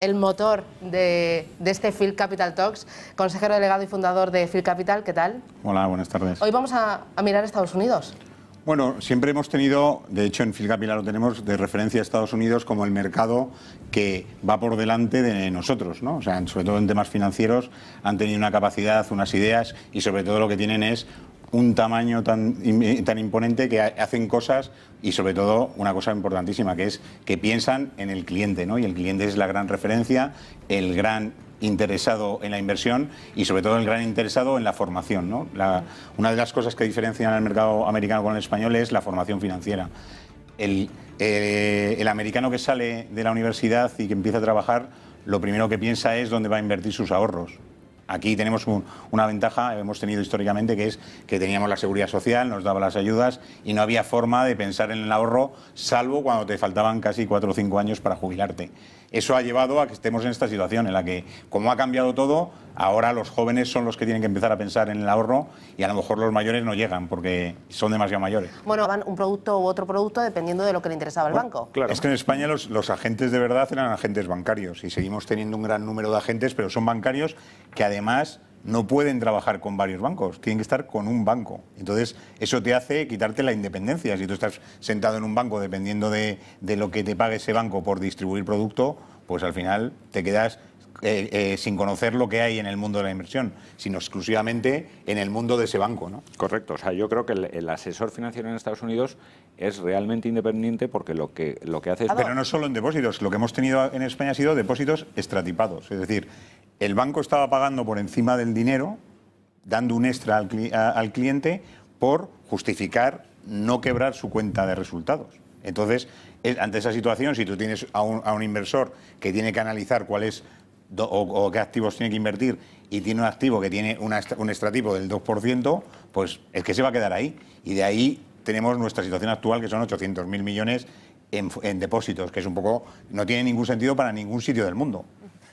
El motor de este Field Capital Talks, consejero delegado y fundador de Field Capital, ¿qué tal? Hola, buenas tardes. Hoy vamos a mirar Estados Unidos. Bueno, siempre hemos tenido, de hecho en Field Capital lo tenemos de referencia a Estados Unidos como el mercado que va por delante de nosotros, ¿no? O sea, sobre todo en temas financieros han tenido una capacidad, unas ideas y sobre todo lo que tienen es un tamaño tan imponente que hacen cosas y sobre todo una cosa importantísima que es que piensan en el cliente, ¿no? Y el cliente es la gran referencia, el gran interesado en la inversión y sobre todo el gran interesado en la formación, ¿no? Una de las cosas que diferencian al mercado americano con el español es la formación financiera. El americano que sale de la universidad y que empieza a trabajar, lo primero que piensa es dónde va a invertir sus ahorros. Aquí tenemos una ventaja, hemos tenido históricamente, que es que teníamos la seguridad social, nos daba las ayudas y no había forma de pensar en el ahorro, salvo cuando te faltaban casi 4 o 5 años para jubilarte. Eso ha llevado a que estemos en esta situación en la que, como ha cambiado todo, ahora los jóvenes son los que tienen que empezar a pensar en el ahorro y a lo mejor los mayores no llegan porque son demasiado mayores. Bueno, van un producto u otro producto dependiendo de lo que le interesaba al banco. Claro. Es que en España los agentes de verdad eran agentes bancarios y seguimos teniendo un gran número de agentes, pero son bancarios que además no pueden trabajar con varios bancos, tienen que estar con un banco. Entonces, eso te hace quitarte la independencia. Si tú estás sentado en un banco dependiendo de lo que te pague ese banco por distribuir producto, pues al final te quedas sin conocer lo que hay en el mundo de la inversión, sino exclusivamente en el mundo de ese banco, ¿no? Correcto. O sea, yo creo que el asesor financiero en Estados Unidos es realmente independiente porque lo que hace es... Pero no solo en depósitos. Lo que hemos tenido en España ha sido depósitos estratipados. Es decir, el banco estaba pagando por encima del dinero, dando un extra al cliente por justificar no quebrar su cuenta de resultados. Entonces, ante esa situación, si tú tienes a un inversor que tiene que analizar cuál es o qué activos tiene que invertir y tiene un activo que tiene un extratipo del 2%, pues es que se va a quedar ahí. Y de ahí tenemos nuestra situación actual, que son 800.000 millones en depósitos, que es un poco, no tiene ningún sentido para ningún sitio del mundo.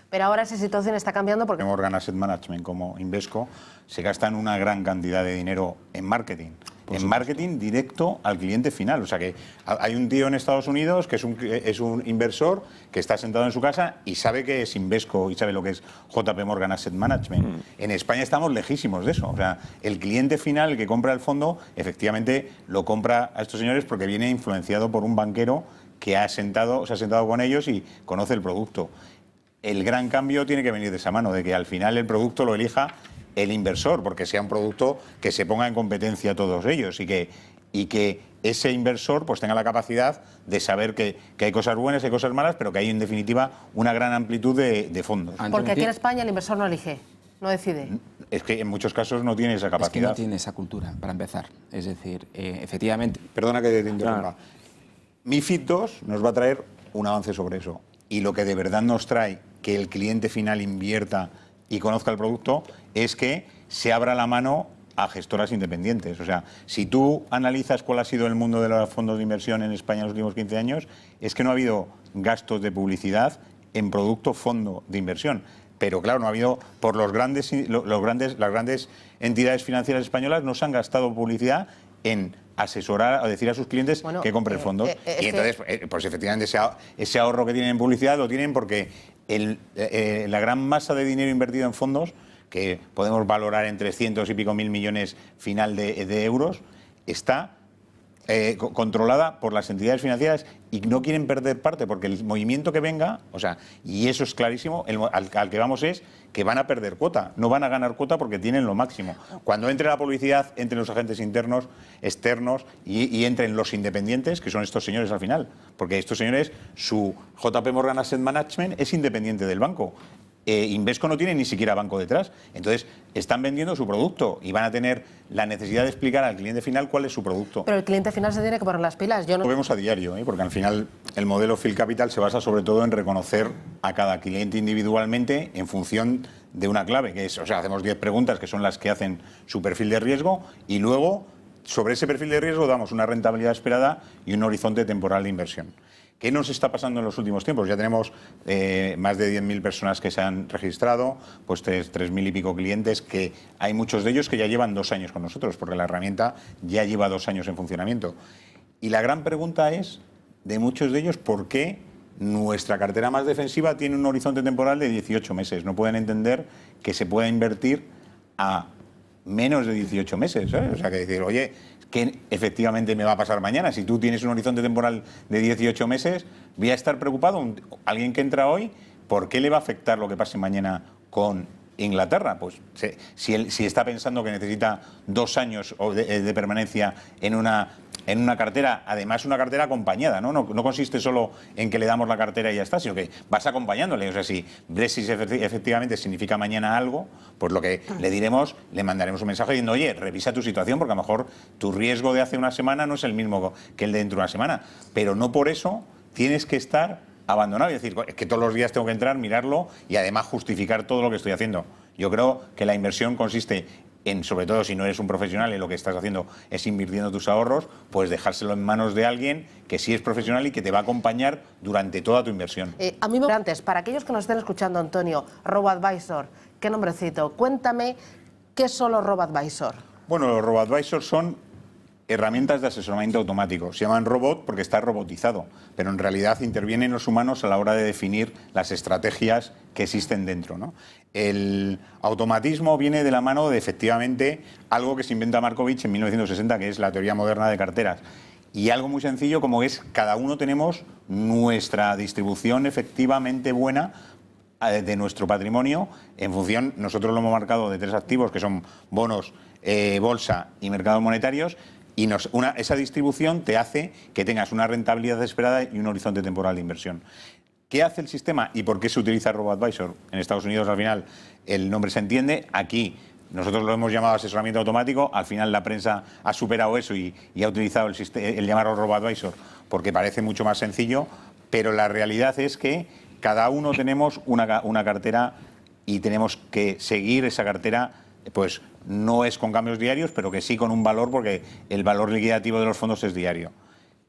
Pero ahora esa situación está cambiando porque... Morgan Asset Management como Invesco se gastan una gran cantidad de dinero en marketing. En marketing directo al cliente final. O sea que hay un tío en Estados Unidos que es un inversor que está sentado en su casa y sabe que es Invesco y sabe lo que es JP Morgan Asset Management. En España estamos lejísimos de eso. O sea, el cliente final, el que compra el fondo, efectivamente lo compra a estos señores porque viene influenciado por un banquero que se ha sentado con ellos y conoce el producto. El gran cambio tiene que venir de esa mano, de que al final el producto lo elija el inversor, porque sea un producto que se ponga en competencia a todos ellos y que ese inversor pues tenga la capacidad de saber que hay cosas buenas, hay cosas malas, pero que hay en definitiva una gran amplitud de fondos. Porque aquí en España el inversor no elige, no decide. Es que en muchos casos no tiene esa capacidad. Es que no tiene esa cultura, para empezar. Es decir, efectivamente... Perdona que te interrumpa. Claro. MiFID II nos va a traer un avance sobre eso. Y lo que de verdad nos trae que el cliente final invierta y conozca el producto es que se abra la mano a gestoras independientes. O sea, si tú analizas cuál ha sido el mundo de los fondos de inversión en España en los últimos 15 años, es que no ha habido gastos de publicidad en producto fondo de inversión. Pero claro, no ha habido, por las grandes entidades financieras españolas no se han gastado publicidad en asesorar o decir a sus clientes que compren fondos. Y entonces, pues efectivamente ese ahorro que tienen en publicidad lo tienen porque la gran masa de dinero invertido en fondos, que podemos valorar en 300 y pico mil millones final de euros, está controlada por las entidades financieras y no quieren perder parte porque el movimiento que venga, o sea, y eso es clarísimo, al que vamos es que van a perder cuota, no van a ganar cuota porque tienen lo máximo. Cuando entre la publicidad, entren los agentes internos, externos y entren los independientes, que son estos señores al final, porque estos señores, su JP Morgan Asset Management es independiente del banco. Invesco no tiene ni siquiera banco detrás. Entonces, están vendiendo su producto y van a tener la necesidad de explicar al cliente final cuál es su producto. Pero el cliente final se tiene que poner las pilas. Lo vemos a diario, porque al final el modelo Field Capital se basa sobre todo en reconocer a cada cliente individualmente en función de una clave, que es, o sea, hacemos 10 preguntas que son las que hacen su perfil de riesgo y luego, sobre ese perfil de riesgo, damos una rentabilidad esperada y un horizonte temporal de inversión. ¿Qué nos está pasando en los últimos tiempos? Ya tenemos más de 10.000 personas que se han registrado, pues 3.000 y pico clientes, que hay muchos de ellos que ya llevan 2 años con nosotros, porque la herramienta ya lleva 2 años en funcionamiento. Y la gran pregunta es, de muchos de ellos, ¿por qué nuestra cartera más defensiva tiene un horizonte temporal de 18 meses. No pueden entender que se pueda invertir a menos de 18 meses. O sea, que decir, oye, ¿qué efectivamente me va a pasar mañana? Si tú tienes un horizonte temporal de 18 meses, voy a estar preocupado. Alguien que entra hoy, ¿por qué le va a afectar lo que pase mañana con Inglaterra? Pues si está pensando que necesita 2 años de permanencia en una cartera, además una cartera acompañada, ¿no? No consiste solo en que le damos la cartera y ya está, sino que vas acompañándole. O sea, si Brexit efectivamente significa mañana algo, pues lo que le diremos, le mandaremos un mensaje diciendo, oye, revisa tu situación, porque a lo mejor tu riesgo de hace una semana no es el mismo que el de dentro de una semana. Pero no por eso tienes que estar abandonado y decir, es que todos los días tengo que entrar, mirarlo y además justificar todo lo que estoy haciendo. Yo creo que la inversión consiste en, sobre todo si no eres un profesional y lo que estás haciendo es invirtiendo tus ahorros, pues dejárselo en manos de alguien que sí es profesional y que te va a acompañar durante toda tu inversión. A mí antes, para aquellos que nos estén escuchando, Antonio, RoboAdvisor, qué nombrecito, cuéntame qué son los RoboAdvisor. Bueno, los RoboAdvisor son herramientas de asesoramiento automático. Se llaman robot porque está robotizado, pero en realidad intervienen los humanos a la hora de definir las estrategias que existen dentro, ¿no? El automatismo viene de la mano de, efectivamente, algo que se inventa Markovich en 1960, que es la teoría moderna de carteras. Y algo muy sencillo como es, cada uno tenemos nuestra distribución efectivamente buena de nuestro patrimonio en función, nosotros lo hemos marcado de 3 activos, que son bonos, bolsa y mercados monetarios, y esa distribución te hace que tengas una rentabilidad esperada y un horizonte temporal de inversión. ¿Qué hace el sistema y por qué se utiliza RoboAdvisor? En Estados Unidos, al final, el nombre se entiende. Aquí, nosotros lo hemos llamado asesoramiento automático. Al final, la prensa ha superado eso y ha utilizado el llamarlo RoboAdvisor porque parece mucho más sencillo, pero la realidad es que cada uno tenemos una cartera y tenemos que seguir esa cartera, pues no es con cambios diarios, pero que sí con un valor, porque el valor liquidativo de los fondos es diario.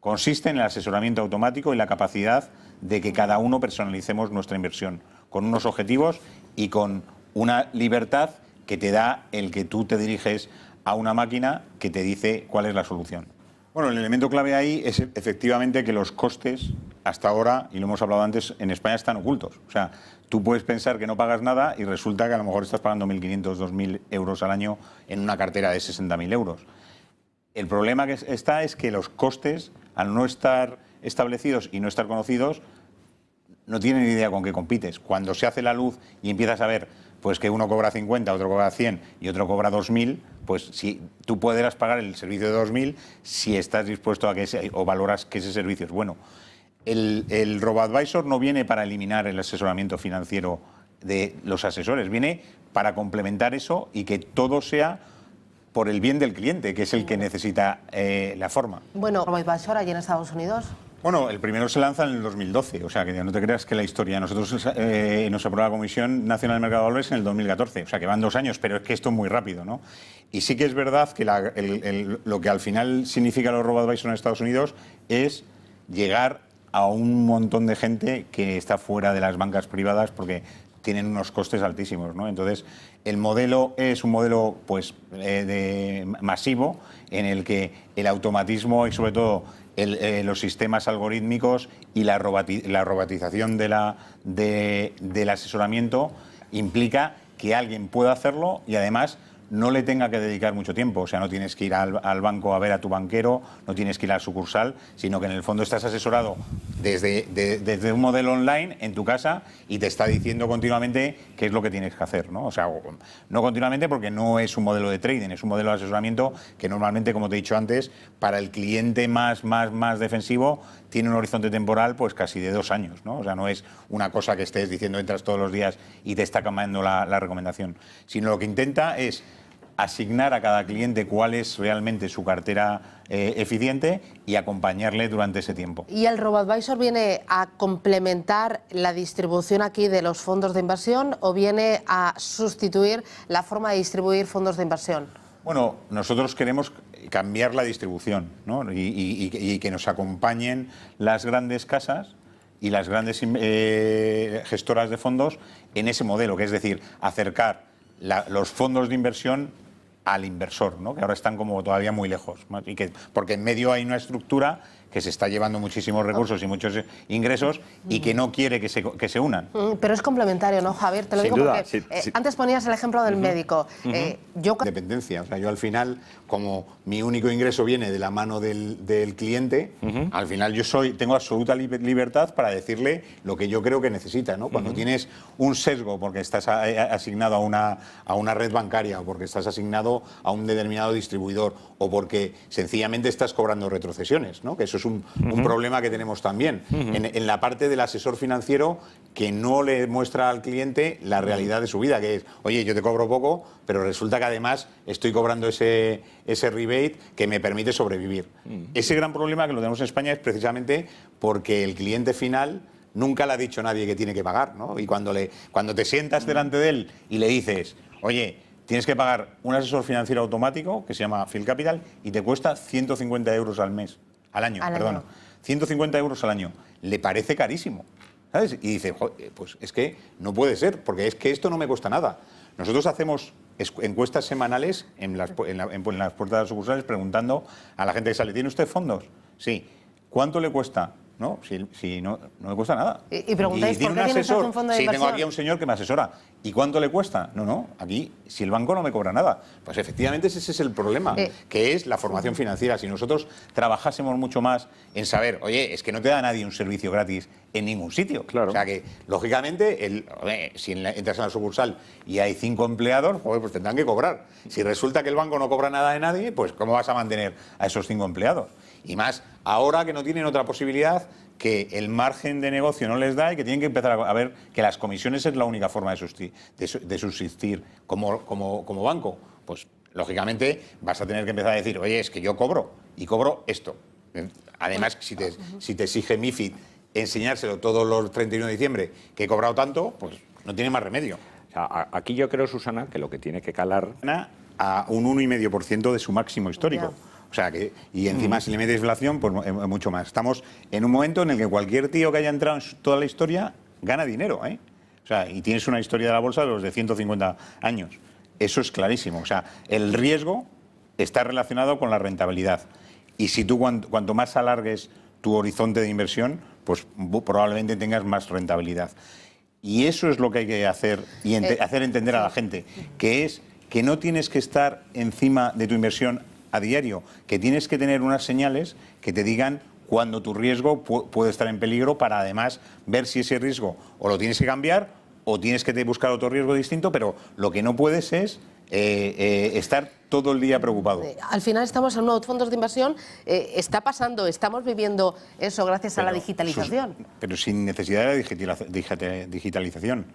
Consiste en el asesoramiento automático y la capacidad de que cada uno personalicemos nuestra inversión, con unos objetivos y con una libertad que te da el que tú te diriges a una máquina que te dice cuál es la solución. Bueno, el elemento clave ahí es efectivamente que los costes, hasta ahora, y lo hemos hablado antes, en España están ocultos. O sea, tú puedes pensar que no pagas nada y resulta que a lo mejor estás pagando 1.500, 2.000 euros al año en una cartera de 60.000 euros. El problema que está es que los costes, al no estar establecidos y no estar conocidos, no tienen ni idea con qué compites. Cuando se hace la luz y empiezas a ver pues que uno cobra 50, otro cobra 100 y otro cobra 2.000, pues si tú podrás pagar el servicio de 2.000 si estás dispuesto a que o valoras que ese servicio es bueno. El RoboAdvisor no viene para eliminar el asesoramiento financiero de los asesores, viene para complementar eso y que todo sea por el bien del cliente, que es el que necesita la forma. Bueno, RoboAdvisor allí en Estados Unidos. Bueno, el primero se lanza en el 2012, o sea, que no te creas que la historia. Nosotros nos aprobó la Comisión Nacional del Mercado de Valores en el 2014, o sea, que van 2 años, pero es que esto es muy rápido, ¿no? Y sí que es verdad que lo que al final significa los RoboAdvisor en Estados Unidos es llegar a un montón de gente que está fuera de las bancas privadas porque tienen unos costes altísimos, ¿no? Entonces, el modelo es un modelo pues masivo en el que el automatismo y sobre todo los sistemas algorítmicos y la robotización del asesoramiento implica que alguien pueda hacerlo y además no le tenga que dedicar mucho tiempo. O sea, no tienes que ir al banco a ver a tu banquero, no tienes que ir a la sucursal, sino que en el fondo estás asesorado desde un modelo online en tu casa y te está diciendo continuamente qué es lo que tienes que hacer, ¿no? O sea, no continuamente porque no es un modelo de trading, es un modelo de asesoramiento que normalmente, como te he dicho antes, para el cliente más defensivo tiene un horizonte temporal pues casi de 2 años, ¿no? O sea, no es una cosa que estés diciendo entras todos los días y te está cambiando la recomendación, sino lo que intenta es asignar a cada cliente cuál es realmente su cartera eficiente y acompañarle durante ese tiempo. ¿Y el RoboAdvisor viene a complementar la distribución aquí de los fondos de inversión o viene a sustituir la forma de distribuir fondos de inversión? Bueno, nosotros queremos cambiar la distribución, ¿no? y que nos acompañen las grandes casas y las grandes gestoras de fondos en ese modelo, que es decir, acercar los fondos de inversión al inversor, ¿no? Que ahora están como todavía muy lejos. Porque en medio hay una estructura que se está llevando muchísimos recursos y muchos ingresos y que no quiere que se unan. Pero es complementario, ¿no, Javier? Te lo digo porque sí. antes ponías el ejemplo del médico. Dependencia. O sea, yo al final, como mi único ingreso viene de la mano del cliente, al final tengo absoluta libertad para decirle lo que yo creo que necesita, ¿no? Cuando tienes un sesgo porque estás asignado a una red bancaria o porque estás asignado a un determinado distribuidor o porque sencillamente estás cobrando retrocesiones, ¿no? Que eso es un problema que tenemos también. En la parte del asesor financiero que no le muestra al cliente la realidad de su vida, que es, oye, yo te cobro poco, pero resulta que además estoy cobrando ese rebate que me permite sobrevivir. Ese gran problema que lo tenemos en España es precisamente porque el cliente final nunca le ha dicho a nadie que tiene que pagar, ¿no? Y cuando te sientas delante de él y le dices, oye, tienes que pagar un asesor financiero automático que se llama Phil Capital y te cuesta 150 euros al año. 150 euros al año. Le parece carísimo, ¿sabes? Y dice, pues es que no puede ser, porque es que esto no me cuesta nada. Nosotros hacemos encuestas semanales en las puertas de las sucursales preguntando a la gente que sale, ¿tiene usted fondos? Sí. ¿Cuánto le cuesta? No, si no me cuesta nada. Y preguntáis, ¿por qué tienes un fondo de inversión? Sí, tengo aquí a un señor que me asesora. ¿Y cuánto le cuesta? No, aquí, si el banco no me cobra nada. Pues efectivamente ese es el problema, que es la formación financiera. Si nosotros trabajásemos mucho más en saber, oye, es que no te da nadie un servicio gratis en ningún sitio. Claro. O sea que, lógicamente, si entras en la sucursal y hay 5 empleados, pues tendrán que cobrar. Si resulta que el banco no cobra nada de nadie, pues ¿cómo vas a mantener a esos 5 empleados? Y más ahora que no tienen otra posibilidad, que el margen de negocio no les da y que tienen que empezar a ver que las comisiones es la única forma de subsistir como banco. Pues, lógicamente, vas a tener que empezar a decir, oye, es que yo cobro esto. Además, si te exige MiFID enseñárselo todos los 31 de diciembre que he cobrado tanto, pues no tiene más remedio. O sea, aquí yo creo, Susana, que lo que tiene que calar... A un 1,5% de su máximo histórico. O sea, y encima si le metes inflación, pues mucho más. Estamos en un momento en el que cualquier tío que haya entrado en toda la historia gana dinero, ¿eh? O sea, y tienes una historia de la bolsa de los de 150 años. Eso es clarísimo. O sea, el riesgo está relacionado con la rentabilidad. Y si tú cuanto más alargues tu horizonte de inversión, pues probablemente tengas más rentabilidad. Y eso es lo que hay que hacer y hacer entender a la gente, que es que no tienes que estar encima de tu inversión a diario, que tienes que tener unas señales que te digan cuando tu riesgo puede estar en peligro para además ver si ese riesgo o lo tienes que cambiar o tienes que buscar otro riesgo distinto, pero lo que no puedes es estar todo el día preocupado. Al final estamos en nuevos fondos de inversión, está pasando, estamos viviendo eso gracias a la digitalización. Pero sin necesidad de digitalización.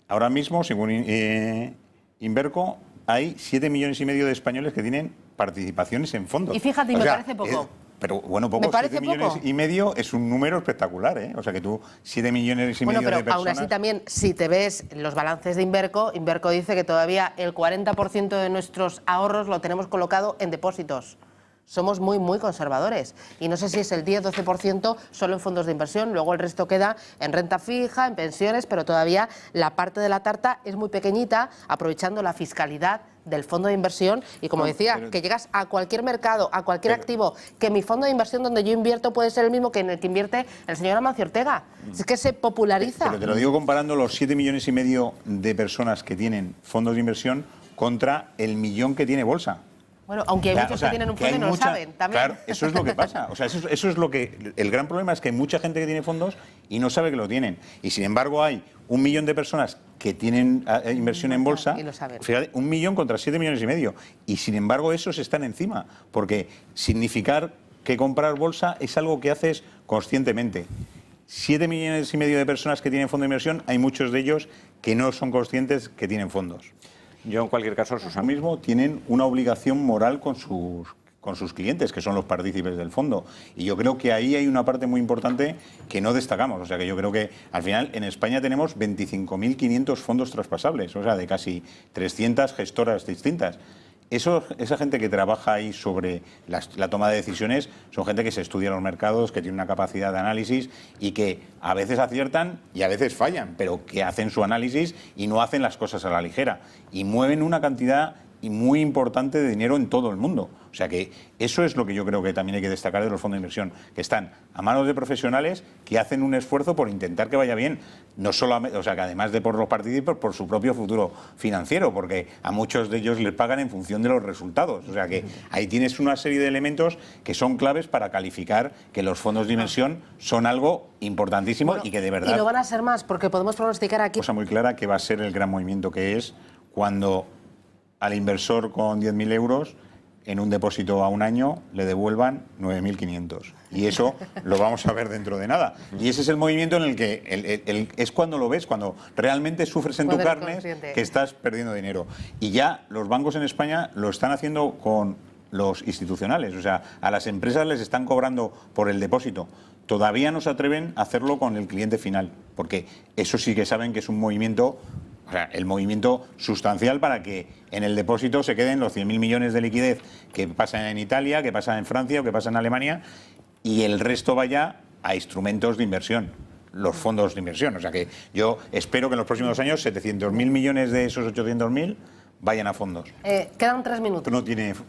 Ahora mismo, según Inverco, hay 7,5 millones de españoles que tienen participaciones en fondos. Y fíjate, me parece poco. Pero bueno, poco, 7,5 millones es un número espectacular, ¿eh? O sea que tú, 7,5 millones de personas... Bueno, pero aún así también, si te ves los balances de Inverco dice que todavía el 40% de nuestros ahorros lo tenemos colocado en depósitos. Somos muy, muy conservadores. Y no sé si es el 10-12% solo en fondos de inversión, luego el resto queda en renta fija, en pensiones, pero todavía la parte de la tarta es muy pequeñita, aprovechando la fiscalidad del fondo de inversión. Y como decía, que llegas a cualquier mercado, a cualquier activo, que mi fondo de inversión donde yo invierto puede ser el mismo que en el que invierte el señor Amancio Ortega. Es que se populariza. Pero te lo digo comparando los 7,5 millones de personas que tienen fondos de inversión contra el 1 millón que tiene bolsa. Bueno, aunque hay muchos que tienen un fondo y no lo saben también. Claro, eso es lo que pasa. O sea, eso es lo que... El gran problema es que hay mucha gente que tiene fondos y no sabe que lo tienen. Y sin embargo hay 1 millón de personas que tienen inversión en bolsa. Y lo saben. Fíjate, 1 millón contra 7,5 millones. Y sin embargo esos están encima. Porque significar que comprar bolsa es algo que haces conscientemente. 7,5 millones de personas que tienen fondo de inversión, hay muchos de ellos que no son conscientes que tienen fondos. Yo, en cualquier caso, Ahora mismo tienen una obligación moral con sus clientes, que son los partícipes del fondo. Y yo creo que ahí hay una parte muy importante que no destacamos. O sea, que yo creo que al final en España tenemos 25.500 fondos traspasables, o sea, de casi 300 gestoras distintas. Esa gente que trabaja ahí sobre la toma de decisiones son gente que se estudia los mercados, que tiene una capacidad de análisis y que a veces aciertan y a veces fallan, pero que hacen su análisis y no hacen las cosas a la ligera. Y mueven una cantidad y muy importante de dinero en todo el mundo. O sea que eso es lo que yo creo que también hay que destacar de los fondos de inversión, que están a manos de profesionales que hacen un esfuerzo por intentar que vaya bien, no solamente, o sea, que además de por los partícipes, por su propio futuro financiero, porque a muchos de ellos les pagan en función de los resultados. O sea que ahí tienes una serie de elementos que son claves para calificar que los fondos de inversión son algo importantísimo y que de verdad... Y no van a ser más, porque podemos pronosticar aquí... Cosa muy clara que va a ser el gran movimiento que es cuando al inversor con 10.000 euros en un depósito a un año le devuelvan 9.500. Y eso lo vamos a ver dentro de nada. Y ese es el movimiento en el que es cuando lo ves, cuando realmente sufres en tu carne que estás perdiendo dinero. Y ya los bancos en España lo están haciendo con los institucionales. O sea, a las empresas les están cobrando por el depósito. Todavía no se atreven a hacerlo con el cliente final, porque eso sí que saben que es un movimiento... O sea, el movimiento sustancial para que en el depósito se queden los 100.000 millones de liquidez que pasan en Italia, que pasan en Francia o que pasan en Alemania, y el resto vaya a instrumentos de inversión, los fondos de inversión. O sea que yo espero que en los próximos años 700.000 millones de esos 800.000 vayan a fondos. Quedan 3 minutos.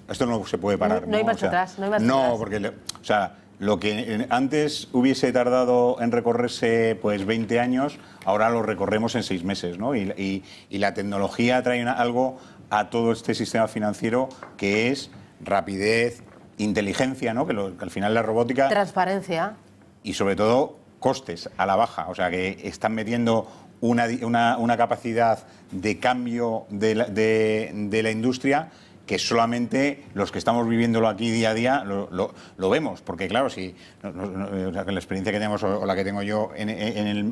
Esto no se puede parar. No hay marcha atrás. No, porque... O sea, lo que antes hubiese tardado en recorrerse pues 20 años, ahora lo recorremos en 6 meses, ¿no? Y la tecnología trae algo a todo este sistema financiero que es rapidez, inteligencia, ¿no? Que al final la robótica... Transparencia. Y sobre todo costes a la baja. O sea, que están metiendo una capacidad de cambio de la industria que solamente los que estamos viviéndolo aquí día a día lo vemos. Porque claro, si o sea, que la experiencia que tenemos o la que tengo yo en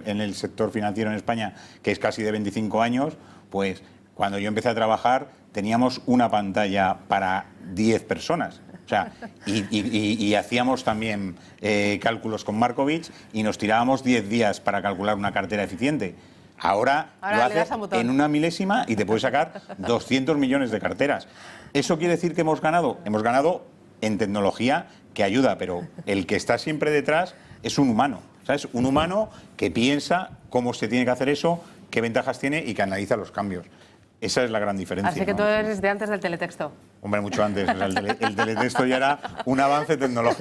el sector financiero en España, que es casi de 25 años, pues cuando yo empecé a trabajar teníamos una pantalla para 10 personas. O sea, y hacíamos también cálculos con Markovich y nos tirábamos 10 días para calcular una cartera eficiente. Ahora lo haces en una milésima y te puedes sacar 200 millones de carteras. ¿Eso quiere decir que hemos ganado? Hemos ganado en tecnología que ayuda, pero el que está siempre detrás es un humano. ¿Sabes? Un humano que piensa cómo se tiene que hacer eso, qué ventajas tiene y que analiza los cambios. Esa es la gran diferencia. Así que tú eres de antes del teletexto. Hombre, mucho antes. O sea, el teletexto ya era un avance tecnológico.